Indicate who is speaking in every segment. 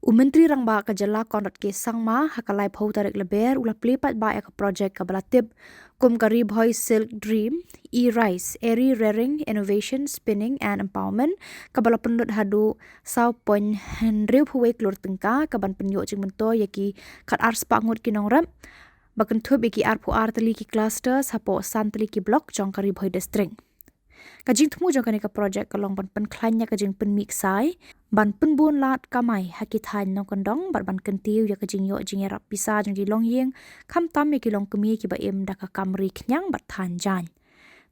Speaker 1: Myntri Rangbah ka Jylla konrat ke Samla hakalai phau tarik leber ula plipat ba ek project ka balatib kum kari Bhoi Silk Dream e-rice eri rearing innovation spinning and empowerment kabala pendut hadu sau pon hendriu phuwe klur tengka kaban penyo jing mento yaki khat ars pangut kinong rap bakan thub yaki ar phu ar tali ki clusters hapo san tali ki block jong kari Bhoi district kajing thmu jong kanika project kalong ban pen khlanya kajing pen mix sai ban pen bun lat kamai hakit han nong kondong ban kentiu ya kajing yo jing rap pisa jong di long yeng kham tam ye kilong kemi ki ba em daka kamri khnyang bat than jan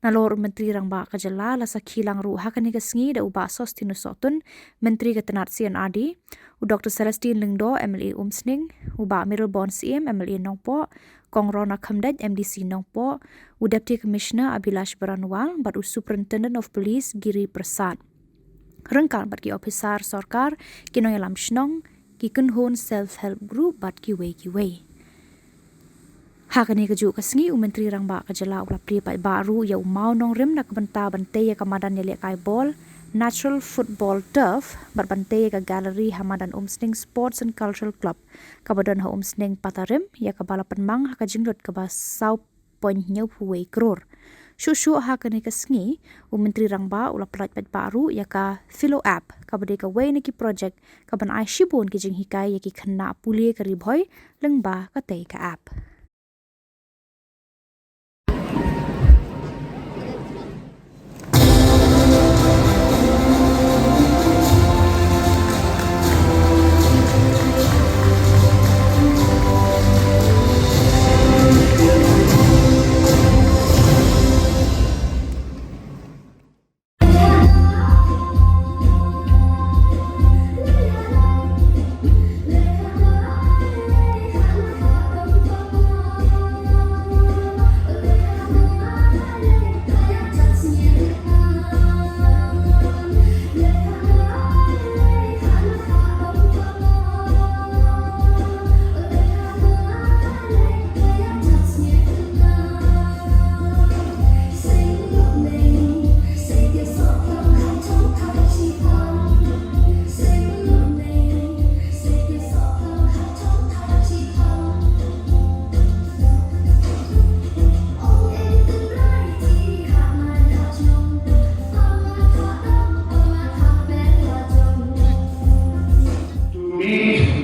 Speaker 1: nalor Myntri Rangbah ka Jylla la sakhilang ru hakanika sngi da uba sostinu sotun Myntri ka tenat CNRD u Dr Celestine Lingdo MLA Umsning uba Middle Bond CM MLA Nongpo Kongrona Khamdaj MDC Nongpo u Deputy Commissioner Abhilash Baranwal bat u Superintendent of Police Giri Prasad rengkan bat ki officer sarkar kinong yalam shnong ki kunhun self help group bat ki wei hakani kaju kasngi Myntri Rangbah ka Jylla ula pripat baru ya mau nong rem nak benta bante ya kamadan ya kai ball natural football turf bat bante ka gallery hamadan Umsning Sports and Cultural Club kabadan ha Umsning Patarim ya kabala penmang ha kajinglot ka ba sau point nyau puwe kror shushu hakani kasngi Myntri Rangbah ula pripat baru ya ka philo app kabade ka wei niki project kaban ai shibun ki jing hikai ya ki khanna pulie kari Bhoi lengba ka te ka app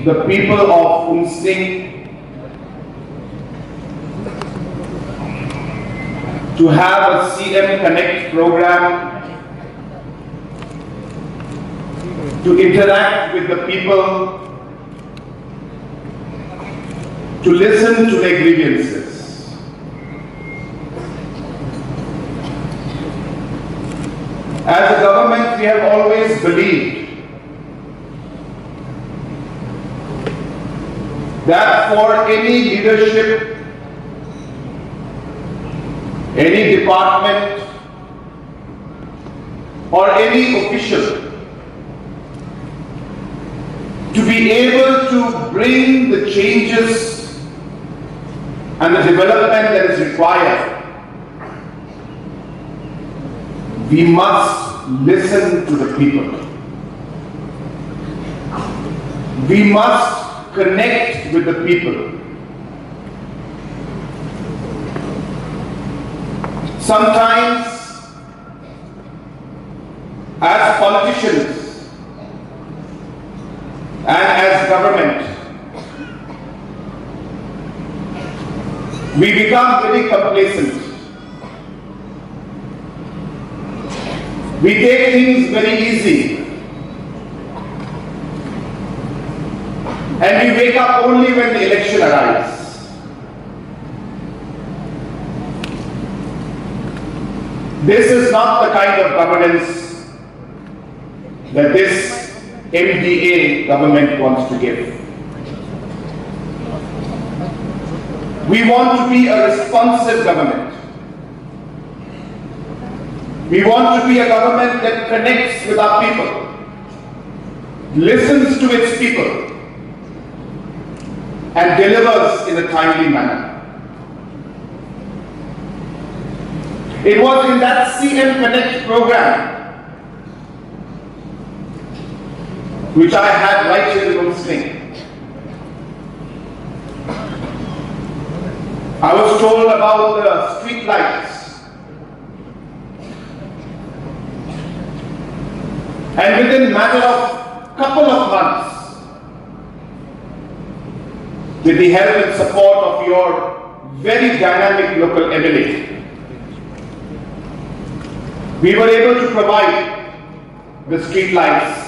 Speaker 2: the people of Umsning to have a CM Connect program to interact with the people, to listen to their grievances. As a government, we have always believed that for any leadership, any department, or any official to be able to bring the changes and the development that is required, we must listen to the people. We must connect with the people. Sometimes, as politicians and as government, we become very complacent. We take things very easy. And we wake up only when the election arrives. This is not the kind of governance that this MDA government wants to give. We want to be a responsive government. We want to be a government that connects with our people, listens to its people, and delivers in a timely manner. It was in that CM Connect program which I had right here in Umsning, told about the street lights. And within a matter of couple of months, with the help and support of your very dynamic local MLA, we were able to provide the street lights.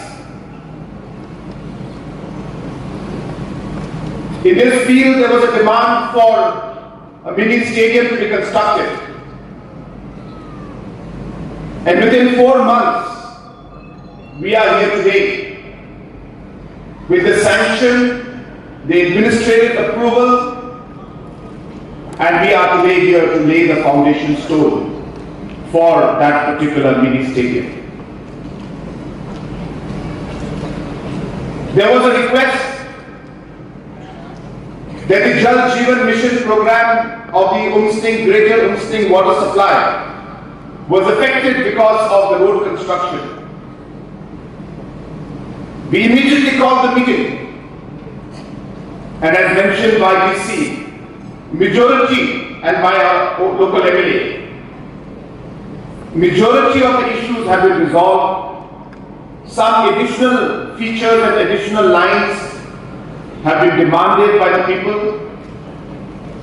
Speaker 2: In this field, there was a demand for a mini stadium to be constructed. And within 4 months, we are here today with the sanction, the administrative approval, and we are today here to lay the foundation stone for that particular mini stadium. There was a request that the Jylla mission program of the Greater Umsting water supply was affected because of the road construction. We immediately called the meeting, and as mentioned by DC, majority and by our local MLA, majority of the issues have been resolved. Some additional features and additional lines have been demanded by the people.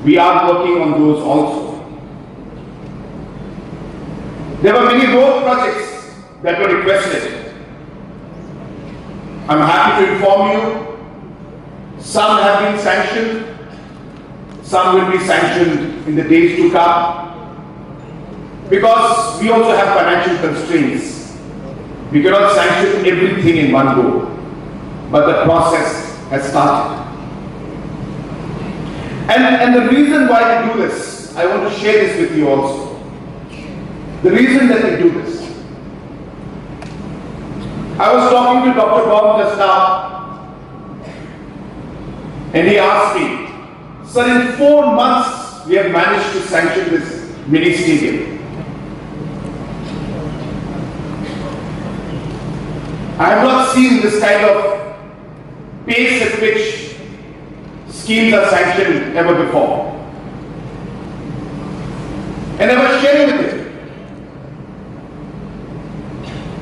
Speaker 2: We are working on those also. There were many road projects that were requested. I'm happy to inform you, some have been sanctioned, some will be sanctioned in the days to come, because we also have financial constraints. We cannot sanction everything in one go, but the process has started. And the reason why we do this, I want to share this with you also. The reason that we do this. I was talking to Dr. Bob just now, and he asked me, sir, in 4 months we have managed to sanction this mini stadium. I have not seen this kind of pace at which schemes are sanctioned ever before. And I was sharing with him.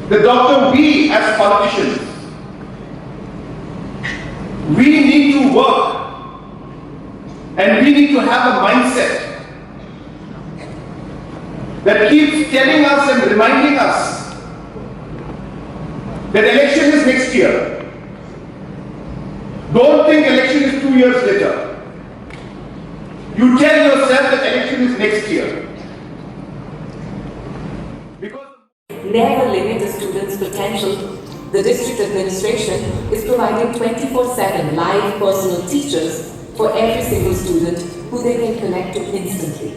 Speaker 2: The doctor, we as politicians, we need to work and we need to have a mindset that keeps telling us and reminding us that election is next year. Don't think election is 2 years later. You tell yourself that election is next year.
Speaker 3: Never limit a student's potential. The district administration is providing 24/7 live personal teachers for every single student who they can connect to instantly.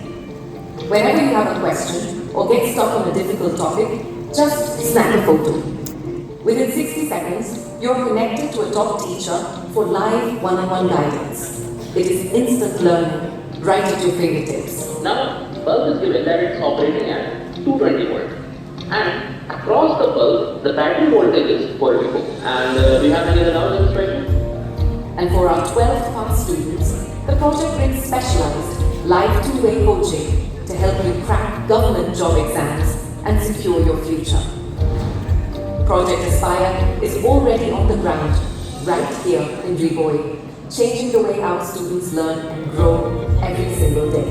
Speaker 3: Whenever you have a question or get stuck on a difficult topic, just snap a photo. Within 60 seconds, you're connected to a top teacher for live one-on-one guidance. It is instant learning, right at your fingertips.
Speaker 4: Now, bulb is given that it's operating at 220 volt. And across the bulb, the battery voltage is 40 volt. And we have any other demonstration?
Speaker 3: And for our 12th pass students, the project brings specialized live two-way coaching to help you crack government job exams and secure your future. Project Aspire is already on the ground, right here in Bhoi, changing the way our students learn and grow every single day.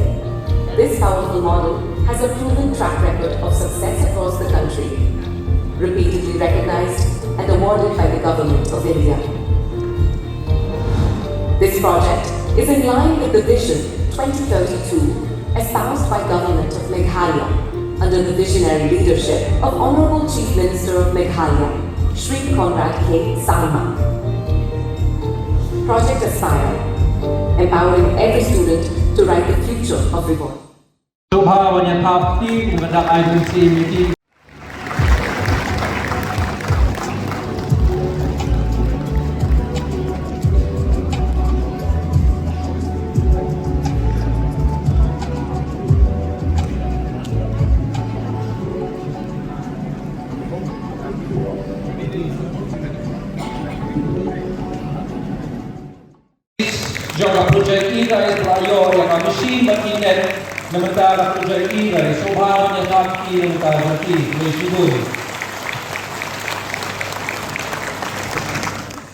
Speaker 3: This powerful model has a proven track record of success across the country, repeatedly recognized and awarded by the Government of India. This project is in line with the Vision 2032 espoused by Government of Meghalaya under the visionary leadership of Honorable Chief Minister of Meghalaya, Shri Conrad K. Samla. Project Aspire, empowering every student to write the future of Bhoi.
Speaker 5: Shobha Wanyapapti, Magandang Agency Meeting. Joga Projek Irai Playo yang machine makinet namentara Projek Irai Sobha yang kaki namentara kaki Mesidun.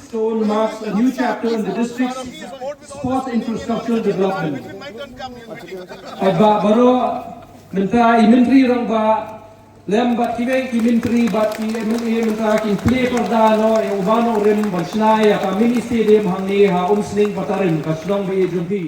Speaker 5: Stone marks a new chapter in the district's sports infrastructure development. Aba baro mentara Myntri Rangbah lembat kiwe ki Myntri bat ki mentara ki play perdano e ubano rim barsnai ka mini stadium hangni ha umsning patarin ka Shillong be jumpi.